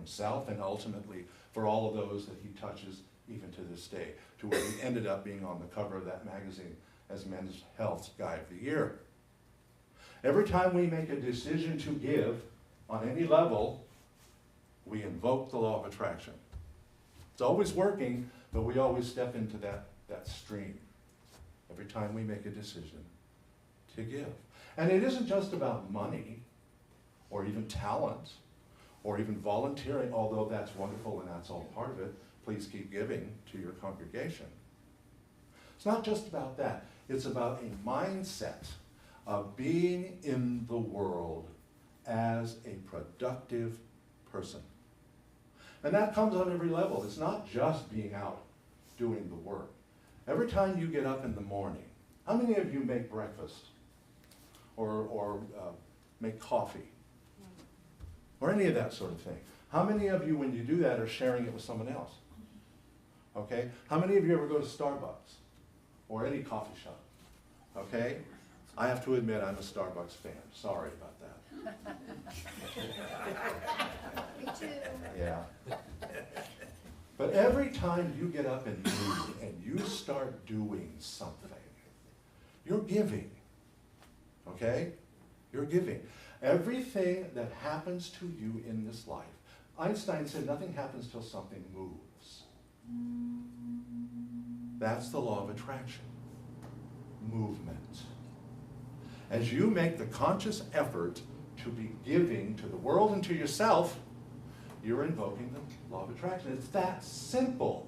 himself and ultimately for all of those that he touches even to this day, to where he ended up being on the cover of that magazine as Men's Health Guy of the Year. Every time we make a decision to give on any level, we invoke the law of attraction. It's always working, but we always step into that stream every time we make a decision to give. And it isn't just about money or even talent or even volunteering, although that's wonderful and that's all part of it. Please keep giving to your congregation. It's not just about that. It's about a mindset of being in the world as a productive person. And that comes on every level. It's not just being out doing the work. Every time you get up in the morning, how many of you make breakfast or make coffee or any of that sort of thing? How many of you, when you do that, are sharing it with someone else? Okay? How many of you ever go to Starbucks or any coffee shop? Okay? I have to admit I'm a Starbucks fan. Sorry about that. Me too. Yeah. But every time you get up and move and you start doing something, you're giving. Okay? You're giving. Everything that happens to you in this life, Einstein said nothing happens till something moves. That's the law of attraction. Movement. As you make the conscious effort to be giving to the world and to yourself, you're invoking the law of attraction. It's that simple.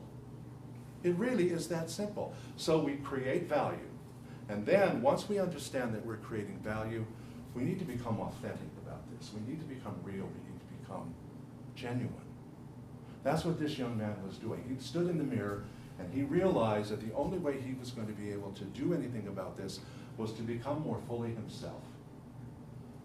It really is that simple. So we create value. And then once we understand that we're creating value, we need to become authentic about this. We need to become real. We need to become genuine. That's what this young man was doing. He stood in the mirror and he realized that the only way he was going to be able to do anything about this was to become more fully himself,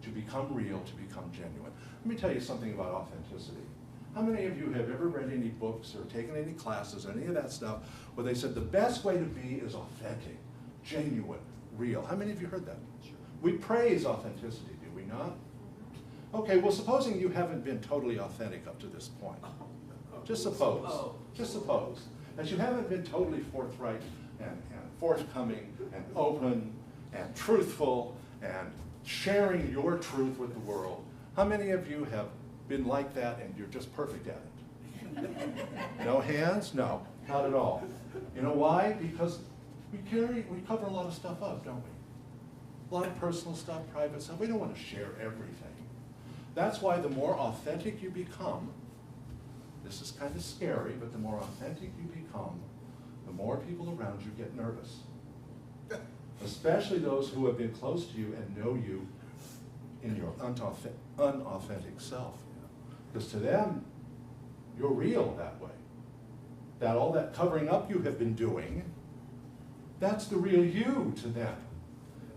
to become real, to become genuine. Let me tell you something about authenticity. How many of you have ever read any books or taken any classes or any of that stuff where they said the best way to be is authentic, genuine, real? How many of you heard that? Sure. We praise authenticity, do we not? Okay, well, supposing you haven't been totally authentic up to this point. Just suppose. Just suppose. That you haven't been totally forthright and forthcoming and open and truthful and sharing your truth with the world. How many of you have been like that and you're just perfect at it? No hands? No, not at all. You know why? Because we cover a lot of stuff up, don't we? A lot of personal stuff, private stuff. We don't want to share everything. That's why the more authentic you become, this is kind of scary, but the more authentic you become, the more people around you get nervous. Especially those who have been close to you and know you in your unauthentic self. Because to them, you're real that way. That all that covering up you have been doing, that's the real you to them.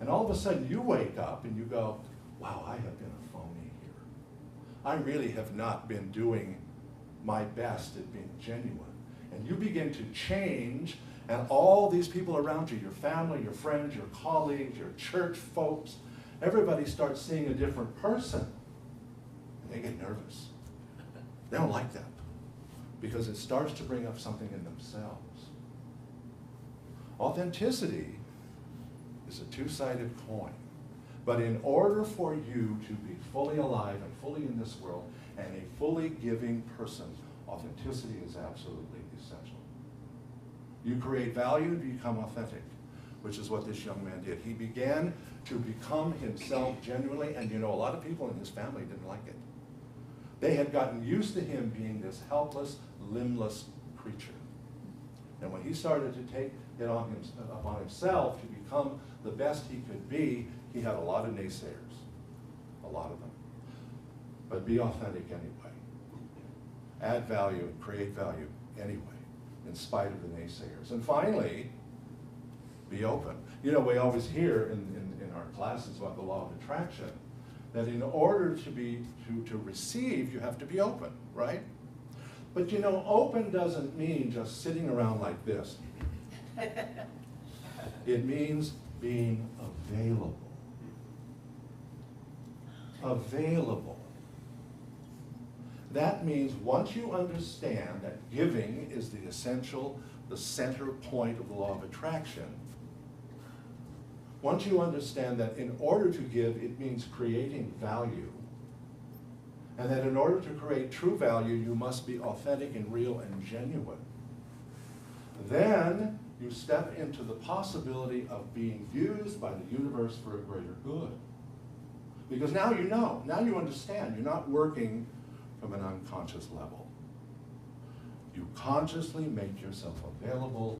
And all of a sudden you wake up and you go, wow, I have been a phony here. I really have not been doing my best at being genuine. And you begin to change, and all these people around you, your family, your friends, your colleagues, your church folks, everybody starts seeing a different person. And they get nervous. They don't like that because it starts to bring up something in themselves. Authenticity is a two-sided coin. But in order for you to be fully alive and fully in this world and a fully giving person, authenticity is absolutely essential. You create value and become authentic, which is what this young man did. He began to become himself genuinely, and you know, a lot of people in his family didn't like it. They had gotten used to him being this helpless, limbless creature. And when he started to take it upon himself to become the best he could be, he had a lot of naysayers, a lot of them. But be authentic anyway. Add value and create value anyway, in spite of the naysayers. And finally, be open. You know, we always hear in our classes about the law of attraction that in order to receive, you have to be open, right? But you know, open doesn't mean just sitting around like this. It means being available. Available. That means once you understand that giving is the essential, the center point of the law of attraction, once you understand that in order to give, it means creating value, and that in order to create true value, you must be authentic and real and genuine, then you step into the possibility of being used by the universe for a greater good. Because now you know, now you understand, you're not working from an unconscious level. You consciously make yourself available